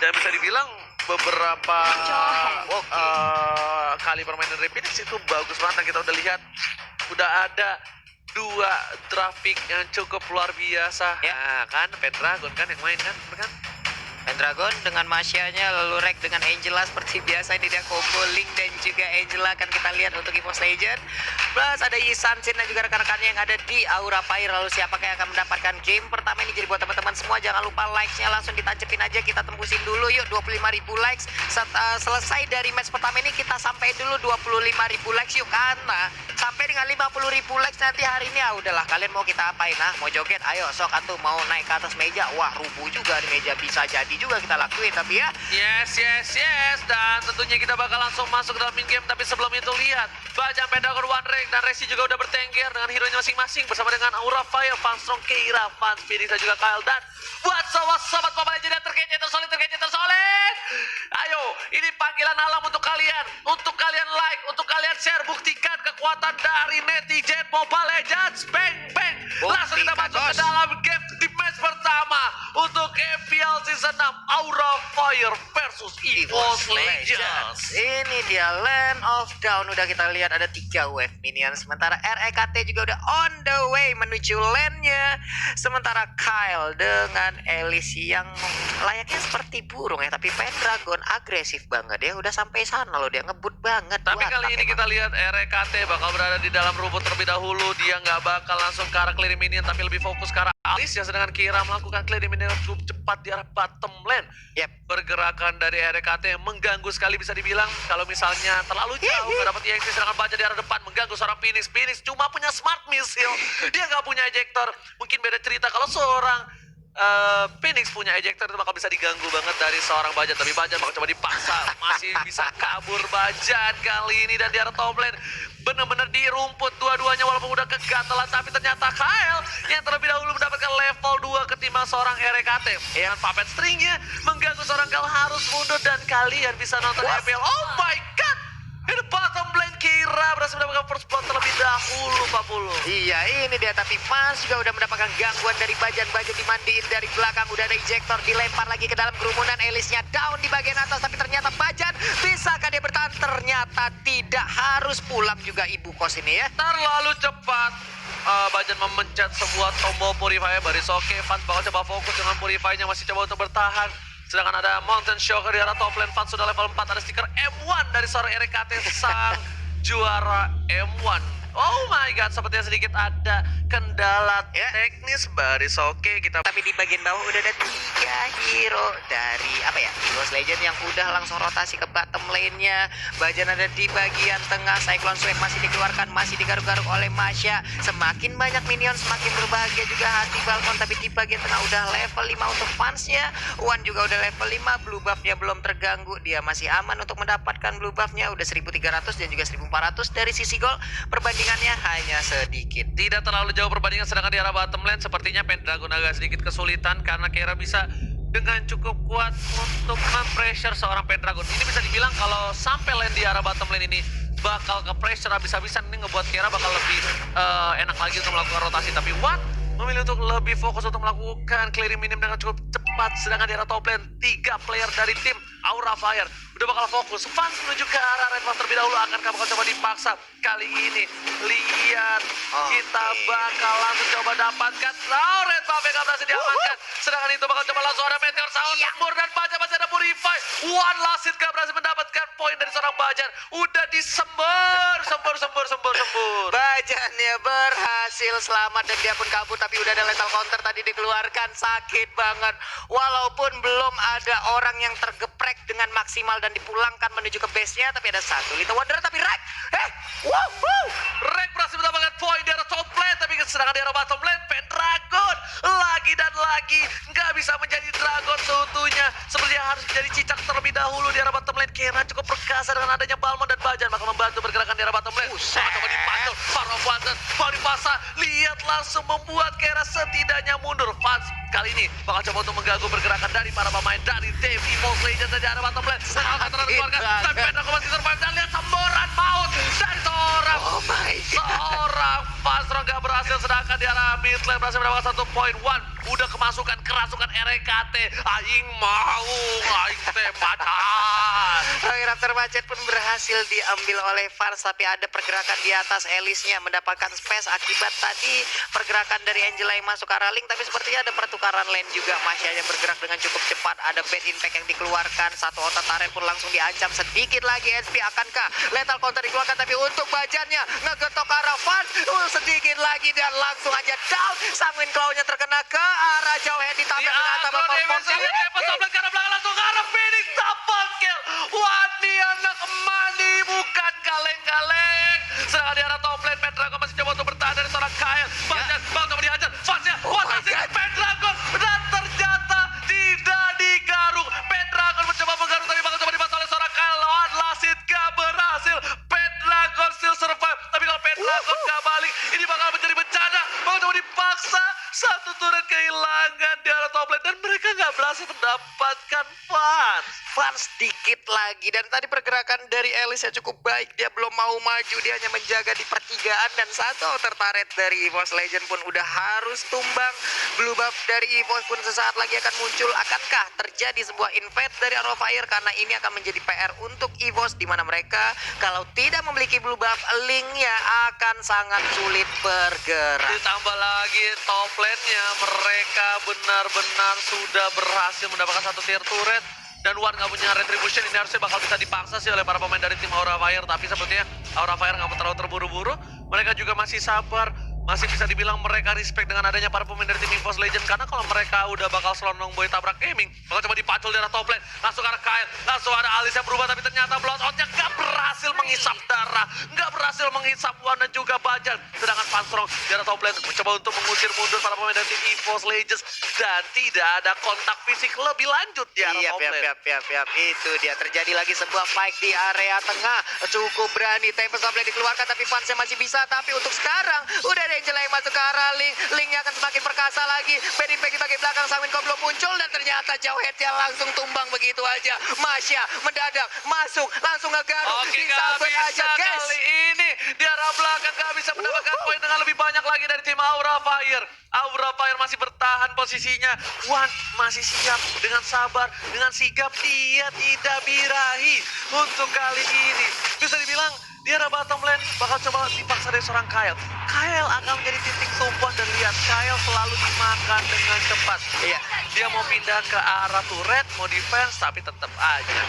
Dan bisa dibilang beberapa kali permainan dari Phoenix itu bagus banget. Kita udah lihat udah ada dua traffic yang cukup luar biasa. Ya. Nah, kan Pendragon kan yang main kan, bener kan? Pendragon dengan Masya-nya, lalu Rek dengan Angela seperti biasa. Ini dia combo Link dan juga Angela akan kita lihat untuk EVOS Legend. Plus ada Yisansin dan juga rekan-rekannya yang ada di Aura Fire. Lalu siapakah yang akan mendapatkan game pertama ini? Jadi buat teman-teman semua jangan lupa likes-nya langsung ditancepin aja. Kita tembusin dulu yuk 25.000 likes. Selesai dari match pertama ini kita sampai dulu 25.000 likes yuk. Karena sampai dengan 50.000 likes nanti hari ini udahlah, kalian mau kita apain? Nah, mau joget? Ayo sok atuh, mau naik ke atas meja. Wah, rubuh juga di meja, bisa jadi juga kita lakuin. Tapi ya Yes. Dan tentunya kita bakal langsung masuk ke dalam mid game. Tapi sebelum itu lihat Bajang Pendragon One Rank dan Resi juga udah bertengger dengan hero-nya masing-masing bersama dengan Aura Fire, Fanstrong, Keira, Fans, Phoenix dan juga Kyle. Dan buat sobat Mobile Legends yang terkece tersolid. Ayo, ini panggilan alam untuk kalian like, untuk kalian share, buktikan kekuatan dari netizen Mobile Legends. Bang. Langsung kita masuk ke dalam game di match pertama untuk MPL Season 6 Aura Fire versus EVOS Legends. Ini dia Land of Dawn. Udah kita lihat ada 3 wave minion. Sementara REKT juga udah on the way menuju lane-nya. Sementara Kyle dengan Elise yang layaknya seperti burung ya. Tapi Pendragon agresif banget ya. Udah sampai sana loh, dia ngebut banget. Tapi kali ini kita lihat REKT bakal berada di dalam rumput terlebih dahulu. Dia nggak bakal langsung ke arah clearing minion, tapi lebih fokus ke arah Alice ya. Sedangkan Kira melakukan clearing minion cukup cepat di arah bottom lane. Pergerakan dari REKT mengganggu sekali bisa dibilang. Kalau misalnya terlalu jauh nggak dapat EXP, sedangkan baca di arah depan mengganggu seorang Phoenix. Phoenix cuma punya smart missile, dia nggak punya ejector. Mungkin beda cerita kalau seorang Phoenix punya ejector, itu bakal bisa diganggu banget dari seorang Bajan. Tapi Bajan bakal coba dipaksa, masih bisa kabur Bajan kali ini. Dan di arah top lane bener-bener di rumput dua-duanya walaupun udah kegatelan. Tapi ternyata Kyle yang terlebih dahulu mendapatkan level 2 ketimbang seorang REKT. Yang puppet stringnya mengganggu seorang Kyle harus mundur. Dan kalian bisa nonton MPL. Oh my god, di bottom lane Kira berhasil mendapatkan first blood terlebih dahulu, Pak Pulu. Iya, ini dia. Tapi Fans juga udah mendapatkan gangguan dari Bajan dimandiin dari belakang. Udah ada ejector, dilempar lagi ke dalam kerumunan. Elisnya down di bagian atas. Tapi ternyata Bajan, bisakah dia bertahan? Ternyata tidak, harus pulang juga ibu kos ini ya. Terlalu cepat. Bajan memencet sebuah tombol Purify. Baris oke, Fans bakal coba fokus dengan Purify-nya, masih coba untuk bertahan. Sedangkan ada Mountain Shocker di arah top lane. Fans sudah level 4, ada stiker M1 dari seorang REKT, sang juara M1. Oh my god, sepertinya sedikit ada kendala teknis. Baris oke, kita. Tapi di bagian bawah udah ada 3 hero dari EVOS Legend yang udah langsung rotasi ke bottom lane-nya. Bajan ada di bagian tengah. Cyclone Swag masih dikeluarkan, masih digaruk-garuk oleh Masya. Semakin banyak minion, semakin berbahagia juga hati Balkon. Tapi di bagian tengah udah level 5 untuk fansnya. Wan juga udah level 5, blue buff-nya belum terganggu. Dia masih aman untuk mendapatkan blue buff-nya. Udah 1300 dan juga 1400 dari sisi gol. Perbandingannya hanya sedikit. Tidak terlalu jauh perbandingan, sedangkan di arah bottom lane sepertinya Pendragon agak sedikit kesulitan karena Kira bisa dengan cukup kuat untuk mempressure seorang Pendragon. Ini bisa dibilang kalau sampai lane di arah bottom lane ini bakal ke pressure habis-habisan, ini ngebuat Kira bakal lebih enak lagi untuk melakukan rotasi. Tapi Watt memilih untuk lebih fokus untuk melakukan clearing minim dengan cukup cepat. Sedangkan di arah top lane 3 player dari tim Aura Fire udah bakal fokus. Fans menuju ke arah Red Buff terlebih dahulu. Akankah bakal coba dipaksa kali ini? Lihat, kita bakal langsung coba dapatkan. Red Buff yang gak berhasil diamankan. Sedangkan itu bakal coba langsung ada Meteor Shower, Sembur, dan Bajan masih ada Purify. One last hit gak berhasil mendapatkan poin dari seorang Bajan. Udah disembur. Bajannya berhasil selamat dan dia pun kabur. Tapi udah ada lethal counter tadi dikeluarkan. Sakit banget. Walaupun belum ada orang yang tergeprek dengan maksimal dan dipulangkan menuju ke base-nya. Tapi ada satu Little Wonder. Tapi Rek, Rek berhasil mendapatkan poin di arah top lane. Tapi sedangkan di arah bottom lane Pendragon lagi dan lagi nggak bisa menjadi Dragon seutuhnya. Sepertinya harus menjadi cicak terlebih dahulu di arah bottom lane. Kira cukup perkasa dengan adanya Balmond dan Bajan bakal membantu pergerakan di arah bottom lane. Coba dipantul, Faro Buatan, Faripasa, lihat langsung membuat Kira setidaknya mundur. Fans kali ini bakal coba untuk mengganggu pergerakan dari para pemain dari tim EVOS Legends di arah bottom lane. Tapi Pendragon masih survive dan lihat semboran maut dari seorang Fanstrong gak berhasil. Sedangkan di arah mid lane berhasil mendapatkan 1 poin. Udah kerasukan REKT. Aing mau Kate, bacan. Raptor Budget pun berhasil diambil oleh Vans, tapi ada pergerakan di atas Elisnya mendapatkan space akibat tadi pergerakan dari Angela yang masuk ke arah Link, tapi sepertinya ada pertukaran lane juga. Masya yang bergerak dengan cukup cepat, ada bad impact yang dikeluarkan, satu otot turret pun langsung diancam. Sedikit lagi SP, akankah lethal counter dikeluarkan, tapi untuk bajannya ngegetok ke arah Vans, sedikit lagi dan langsung aja down. Sanguin claw-nya terkena ke arah jauh, head ditambah dengan tambah perform. Karena belakang langsung ke arah Phoenix, double kill. Wadi anak mani, bukan kaleng-kaleng. Sedangkan di arah top lane, Pendragon masih coba untuk bertahan dari seorang Kael. Bajan, bang coba dihajar. Fansnya, Pendragon, dan ternyata tidak digaruk. Pendragon mencoba menggaruk, tapi bakal coba dibahas oleh seorang Kael. Lawan Lasit gak berhasil. Pendragon still survive. Tapi kalau Pendragon gak balik, ini bakal menjadi bencana. Bakal coba dipaksa. Satu turret kehilangan di arah top lane dan mereka nggak berhasil mendapatkan Vans sedikit lagi, dan tadi pergerakan dari Elis yang cukup baik. Dia belum mau maju, dia hanya menjaga di pertigaan, dan satu outer turret dari EVOS Legend pun udah harus tumbang. Blue buff dari EVOS pun sesaat lagi akan muncul. Akankah terjadi sebuah invade dari Aura Fire? Karena ini akan menjadi PR untuk EVOS, di mana mereka kalau tidak memiliki blue buff, Link-nya akan sangat sulit bergerak. Ditambah lagi top lane-nya, mereka benar-benar sudah berhasil mendapatkan satu tier turret. Dan Wan nggak punya retribution, ini harusnya bakal bisa dipaksa sih oleh para pemain dari tim Aura Fire. Tapi sepertinya Aura Fire nggak mau terlalu terburu-buru. Mereka juga masih sabar. Masih bisa dibilang mereka respect dengan adanya para pemain dari tim EVOS Legend. Karena kalau mereka udah bakal selonong boy tabrak gaming, bakal coba dipacul di arah top lane. Langsung ke arah Kael, langsung ada Alis yang berubah. Tapi ternyata bloodshot-nya nggak berhasil menghisap darah, nggak berhasil menghisap Wan dan juga Bajan. Sedangkan Panstrong di arah top lane mencoba untuk mengusir mundur para pemain dari tim EVOS Legends. Dan tidak ada kontak fisik lebih lanjut di arah top lane. Itu dia, terjadi lagi sebuah fight di area tengah. Cukup berani, Tempest of Blade dikeluarkan, tapi Vansnya masih bisa. Tapi untuk sekarang, udah ada Angela yang masuk ke arah Link. Linknya akan semakin perkasa lagi. Bedin di bagian belakang, Sanguin kok belum muncul. Dan ternyata jauh headnya langsung tumbang begitu aja. Masya mendadak masuk, langsung ngegaruk. Oke, gak bisa kali ini. Di arah belakang gak bisa mendapatkan poin dengan lebih banyak lagi dari tim Aura Fire. Aura Fire masih bertahan posisinya. Wan masih siap dengan sabar, dengan sigap. Dia tidak birahi untuk kali ini. Bisa dibilang di arah bottom lane bakal coba dipaksa dari seorang Kael. Kael akan menjadi titik tumpuan, dan lihat Kael selalu dimakan dengan cepat. Iya, dia mau pindah ke arah turret, mau defense, tapi tetap aja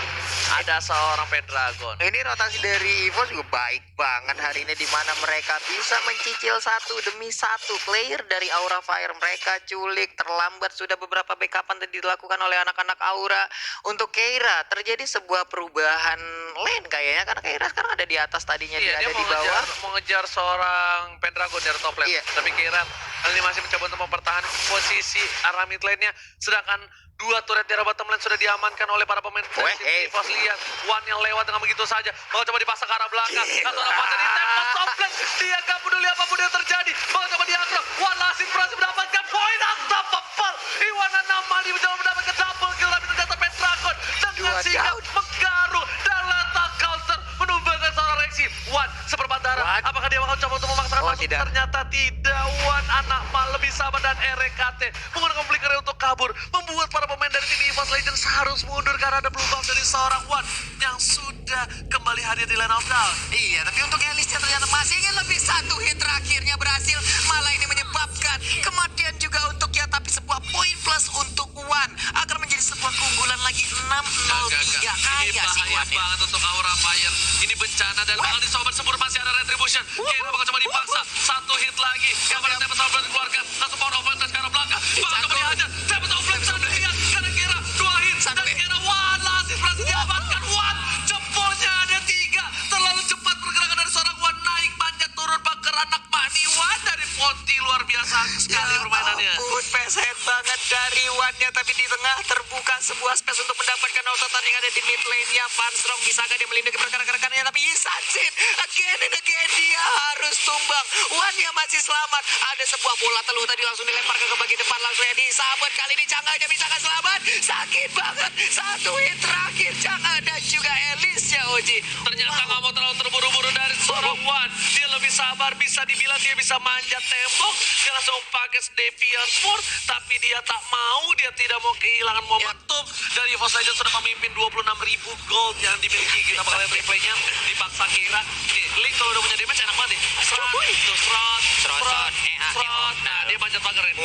ada seorang Pendragon. Ini rotasi dari EVOS juga baik banget hari ini, di mana mereka bisa mencicil satu demi satu player dari Aura Fire. Mereka culik, terlambat sudah beberapa backupan tadi dilakukan oleh anak-anak Aura. Untuk Keira terjadi sebuah perubahan lane kayaknya, karena Keira sekarang ada di atas, tadinya dia ada di bawah. Mau ngejar seorang Pendragon dari top lane. Tapi Keira kali ini masih mencoba untuk mempertahankan posisi arah mid lane-nya. Sedangkan dua turret di arah bottom lane sudah diamankan oleh para pemain EVOS. Lihat Wan yang lewat dengan begitu saja. Mau coba dipasang ke arah belakang. Langsung ada Bajan di tembak top lane. Dia gak peduli apapun yang terjadi. Mau coba diakrok. Wan Lasit berhasil mendapatkan poin unstoppable. Iwan Anamali mencoba mendapatkan double kill. Tapi ternyata Pendragon dengan sigap menggaruk dan letak counter menumbangkan seorang Rexy. Wan seperempat darah. Apakah dia bakal coba untuk memaksakan masuk? Ternyata tidak. Wan anak mal lebih sabar, dan RKT menggunakan flickernya untuk kabur, membuat para pemain dari tim EVOS Legends harus mundur karena ada blue buff dari seorang Wan yang sudah kembali hadir di lane of down. Iya, tapi untuk Elisnya ternyata masih ingin lebih, satu hit terakhirnya berhasil. Malah ini menyebabkan kematian juga untuk dia, tapi sebuah poin plus untuk Wan agar menjadi sebuah keunggulan lagi 6-0-3. Ini bahaya banget untuk Aura Fire. Ini bencana dan bakal dicoba bersembur, masih ada retribution. Kira bakal coba dipaksa. Satu hit lagi. Kapan Tempest of Blade dikeluarkan. Langsung power of Blade ke arah belakang. Bakal coba dihajar. Tempest of Blade sana lihat. Karena Kira dua hit. Dan Kira Wan Lasit berhasil diamankan. Wan jempolnya ada 3. Terlalu cepat pergerakan dari seorang Wan. Naik manjat turun bakar anak mani. Wan dari Ponti luar biasa sekali permainannya. Peset banget dari Wan-nya, tapi di tengah terbuka sebuah space untuk mendapatkan auto yang ada di mid lane-nya. Panstrong bisakah dia melindungi rekan-rekannya, tapi Isansin again and again dia harus tumbang. Wan-nya masih selamat. Ada sebuah bola teluh tadi langsung dilemparkan ke bagian depan, langsung disabet. Kali ini Cangga aja bisa selamat. Sakit banget. Satu hit terakhir Chang'a dan juga Elise ya Oji. Ternyata nggak mau terlalu terburu-buru dari seorang Wan. Dia lebih sabar, bisa dibilang dia bisa manjat tembok. Dia langsung pakai Deviant Sword, tapi dia tak mau, dia tidak mau kehilangan momentum. Dari EVOS Legends sudah memimpin 26.000 gold yang dimiliki. Kita bakal lihat replaynya, dipaksa Kira. Nih, Link kalau udah punya damage enak banget nih. Serot. Nah, dia manjat pagar. Ih,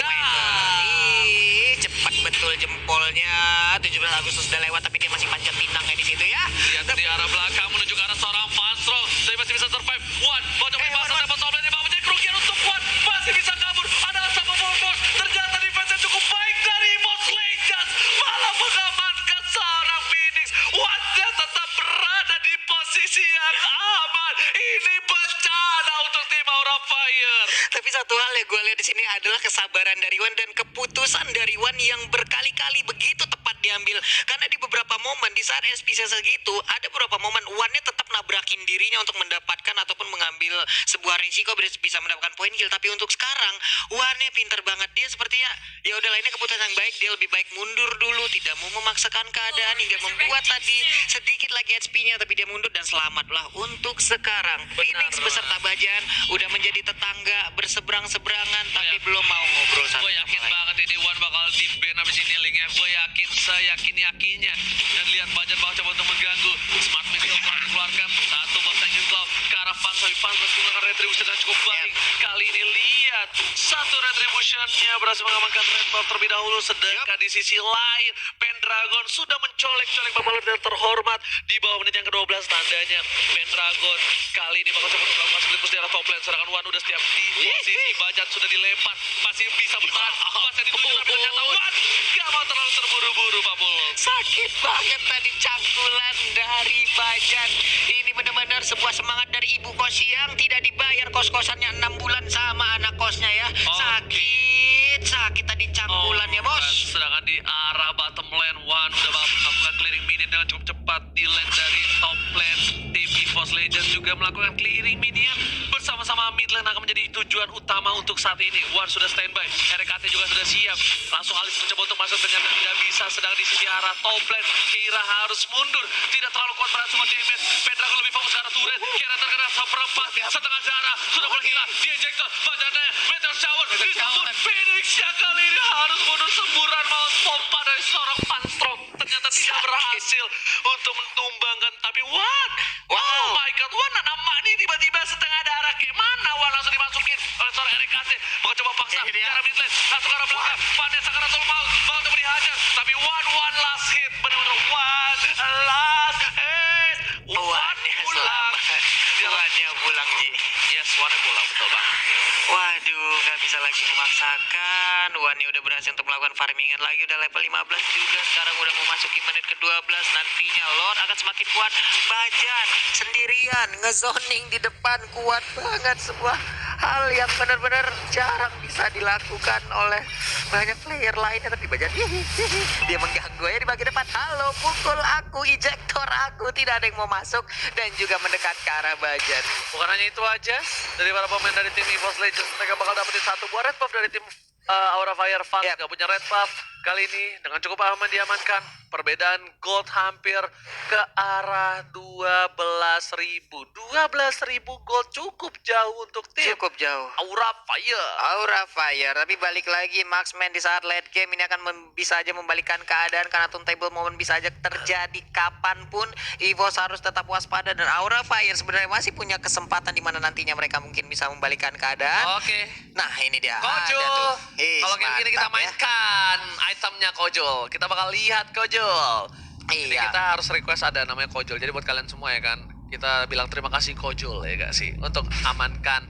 cepat betul jempolnya. 17 Agustus udah lewat tapi dia masih panjat pinangnya di situ ya. Lihat di arah belakang menuju ke arah seorang Fanstro. Tapi masih bisa survive. Wan, mau coba dipasang dapat top lane di bawah menjadi kerugian untuk Wan. Masih bisa kabur. Ada sama Volbos. Ternyata defense-nya cukup baik dari EVOS Legends. Malah mengamankan seorang Phoenix. Wan dia tetap berada di posisi yang aman. Ini bencana untuk tim Aura Fire. Tapi satu hal yang gue lihat di sini adalah kesabaran dari Wan dan keputusan dari Wan yang berkali-kali begitu tepat diambil. Karena di beberapa momen di saat SPC segitu, ada beberapa momen Wannya tetap nabrakin dirinya untuk mendapatkan ataupun mengambil sebuah risiko bisa mendapatkan poin kill. Tapi untuk sekarang Wannya pinter banget, dia sepertinya ya udahlah ini keputusan yang baik, dia lebih baik mundur dulu, tidak mau memaksakan keadaan hingga membuat tadi sedikit lagi HP-nya, tapi dia mundur dan selamatlah untuk sekarang. Phoenix beserta Bajan udah menjadi tetangga berseberang-seberangan tapi belum mau ngobrol satu Gue sama yakin lain. banget ini Wan bakal di-ban abis ini linknya. Gue yakin, seyakin-yakinnya. Dan lihat Bajan bakal coba untuk mengganggu. Smart Missile telah dikeluarkan. Satu bot tank Claw ke arah Fans. Tapi Fans berhasil menggunakan Retribution dengan cukup baik. Kali ini lihat. Satu Retribution-nya berhasil mengamankan Red Buff terlebih dahulu. Sedangkan di sisi lain, Pendragon sudah mencolek-colek Babalor dan terhormat. Di bawah menit yang ke-12 tandanya. Pendragon kali ini bakal coba untuk melakukan split push di arah top lane. Sedangkan Wan udah setiap di posisi. Bajan sudah dilempar. Masih bisa bertahan. Masih ditunjukkan tapi ternyata Wan gak mau terlalu terburu-buru Pak Bul. Sakit banget tadi cangkulan dari Bajan. Ini benar-benar sebuah semangat dari ibu kos yang tidak dibayar kos-kosannya 6 bulan sama anak kosnya ya. Sakit tadi cangkulannya bos. Sedangkan di arah bottom lane Wan udah melakukan clearing minion dengan cukup cepat. Di lane dari top lane tim EVOS Legends juga melakukan clearing minion bersama-sama mid lane akan menjadi tujuan utama untuk saat ini. Wan sudah standby, RKT juga sudah siap. Langsung Alis mencoba untuk masuk, ternyata tidak bisa. Sedang di sisi arah top lane Kira harus mundur, tidak terlalu kuat berhasil sama damage. Pendragon lebih fokus ke arah turret. Kira terkena seperempat setengah darah, sudah mulai hilang. Di ejector, bajannya Meteor Shower disambut. Phoenix yang kali ini harus mundur semburan maut pompa dari seorang Panstrong. Ternyata tidak berhasil untuk mentumbangkan. Tapi Wan, oh my god, Wan nama ini tiba-tiba setengah darah. Kayak mana Wan langsung dimasukin oleh seorang RKT. Mau coba paksa ke arah mid lane, langsung ke arah belakang. Vanessa Sakaratul Maut mau coba dihajar. Tapi one last hit, benar-benar one last hit. Wannya pulang. Wannya pulang Ji. Yes, Wan pulang, betul bang. Waduh, nggak bisa lagi memaksakan. Wannya udah berhasil untuk melakukan farmingan lagi, udah level 15 juga. Sekarang udah memasuki menit ke-12. Nantinya Lord akan semakin kuat. Bajan sendirian ngezoning di depan, kuat banget. Sebuah hal yang benar-benar jarang bisa dilakukan oleh banyak player lainnya. Tapi Bajan dia mengganggu ya di bagian depan. Halo, pukul aku, ejector aku. Tidak ada yang mau masuk dan juga mendekat ke arah Bajan. Bukan hanya itu aja, dari para pemain dari tim EVOS Legends, mereka bakal dapetin satu buah red buff dari tim Aura Fire Fans. Gak punya red buff, kali ini dengan cukup aman diamankan. Perbedaan gold hampir ke arah 12.000. 12.000 gold cukup jauh untuk tim Cukup jauh. Aura Fire. Aura Fire, tapi balik lagi Marksman di saat late game ini akan bisa aja membalikkan keadaan karena turntable moment bisa aja terjadi kapanpun. EVOS harus tetap waspada dan Aura Fire sebenarnya masih punya kesempatan di mana nantinya mereka mungkin bisa membalikkan keadaan. Oke. Nah ini dia. Kojol. Ada tuh. Kalau kayak gini kita Mantap ya. mainkan itemnya Kojol. Kita bakal lihat Kojol. Jadi Iya. kita harus request ada namanya Kojol. Jadi buat kalian semua ya kan, kita bilang terima kasih Kojol ya gak sih untuk amankan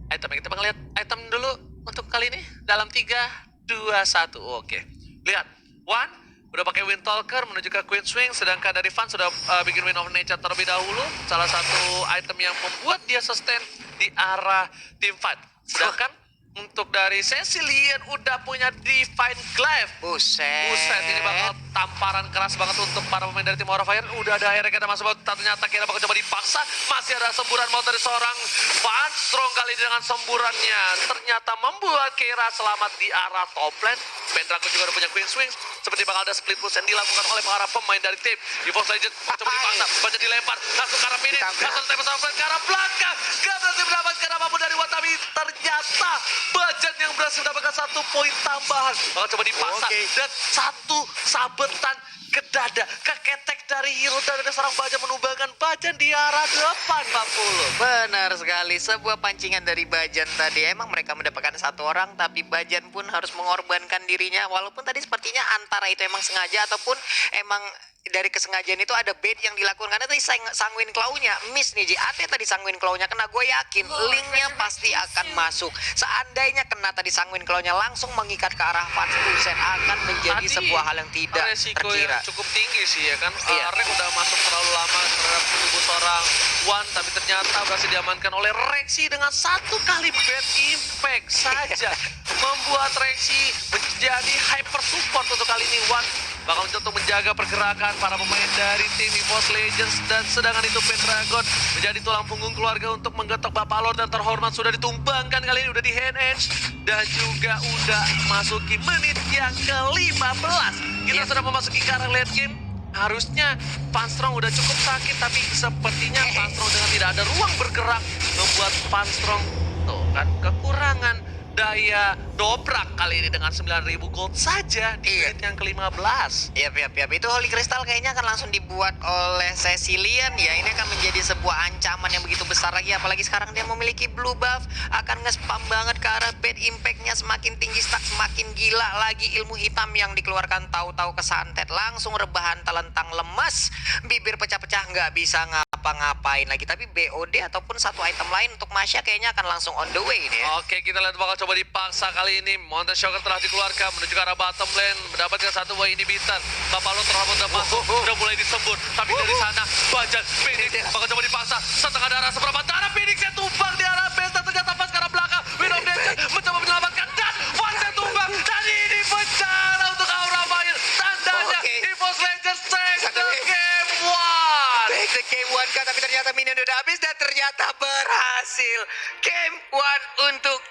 itemnya. Kita bakal lihat item dulu untuk kali ini dalam 3, 2, 1. Oke. Lihat, Wan udah pakai Wind Talker menuju ke Queen Swing, sedangkan dari Fan sudah bikin Wind of Nature terlebih dahulu. Salah satu item yang membuat dia sustain di arah team fight. Sedangkan Untuk dari Cecilian udah punya Divine Glaive. Buset, ini bakal tamparan keras banget untuk para pemain dari tim Aura Fire. Udah ada Eric yang masuk, ternyata Kira bakal coba dipaksa. Masih ada semburan mau dari seorang Van Strong kali ini dengan semburannya. Ternyata membuat Kira selamat di arah top lane. Pendragon juga udah punya Queen Swings. Seperti bakal ada split push yang dilakukan oleh para pemain dari tim EVOS Legends. Coba dipaksa, baca dilempar, langsung ke arah mini, langsung tembak sama Fred ke arah belakang. Gak berhasil mendapatkan apapun dari Watami. Ternyata Bajan yang berhasil mendapatkan 1 poin tambahan. Bakal coba dipaksa dan 1 sabetan ke dada, keketek dari hero dan ada seorang Bajan menumbangkan Bajan di arah depan 40. Benar sekali, sebuah pancingan dari Bajan tadi. Emang mereka mendapatkan 1 orang, tapi Bajan pun harus mengorbankan dirinya. Walaupun tadi sepertinya antara itu emang sengaja ataupun emang dari kesengajaan itu ada bait yang dilakukan. Karena tadi Sanguine Claw-nya miss nih Ji. Andai tadi Sanguine Claw-nya kena, gue yakin linknya pasti akan masuk. Seandainya kena tadi Sanguine Claw-nya langsung mengikat ke arah Van Heusen, akan menjadi sebuah hal yang tidak resiko terkira. yang cukup tinggi sih ya kan. Iya. Rek udah masuk terlalu lama terhadap tubuh seorang Wan, tapi ternyata berhasil diamankan oleh Rexy dengan 1 kali bad impact saja. Membuat Rexy menjadi hyper support untuk kali ini. Wan bakal mencoba untuk menjaga pergerakan para pemain dari tim EVOS Legends, dan sedangkan itu Pendragon menjadi tulang punggung keluarga untuk menggetok Bapak Lord dan terhormat sudah ditumbangkan kali ini, udah di hand edge dan juga udah masuki menit yang ke-15. Kita sudah memasuki ke arah late game. Harusnya Van Strong udah cukup sakit, tapi sepertinya Van Strong dengan tidak ada ruang bergerak membuat Van Strong tuh kan kekurangan daya dobrak kali ini dengan 9.000 gold saja di menit yang ke-15. Yap. Itu Holy Crystal kayaknya akan langsung dibuat oleh Cecilian ya. Ini akan menjadi sebuah ancaman yang begitu besar lagi. Apalagi sekarang dia memiliki blue buff. Akan nge-spam banget ke arah bad impact-nya semakin tinggi, stack semakin gila lagi. Ilmu hitam yang dikeluarkan tahu-tahu kesantet. Langsung rebahan telentang lemas. Bibir pecah-pecah nggak bisa ngapa-ngapain lagi. Tapi BOD ataupun 1 item lain untuk Masya kayaknya akan langsung on the way ini ya. Oke, kita lihat bakal coba dipaksa kali ini. Mountain Shocker telah dikeluarkan menuju ke arah bottom lane, mendapatkan 1 buah inhibitor. Bapak Lo terlalu udah masuk, udah mulai disembur. Tapi dari sana Bajan Phoenix bakal coba dipaksa. Setengah darah, seberapa darah Phoenixnya tumbang di arah base, dan ternyata pas ke arah belakang Widow Danger mencoba menyelamatkan dan Wannya tumbang. Dan ini bencana untuk Aura Fire. Tandanya EVOS Legends take the game 1. Take the game 1 kan, tapi ternyata minion udah habis dan ternyata berhasil. Game 1 untuk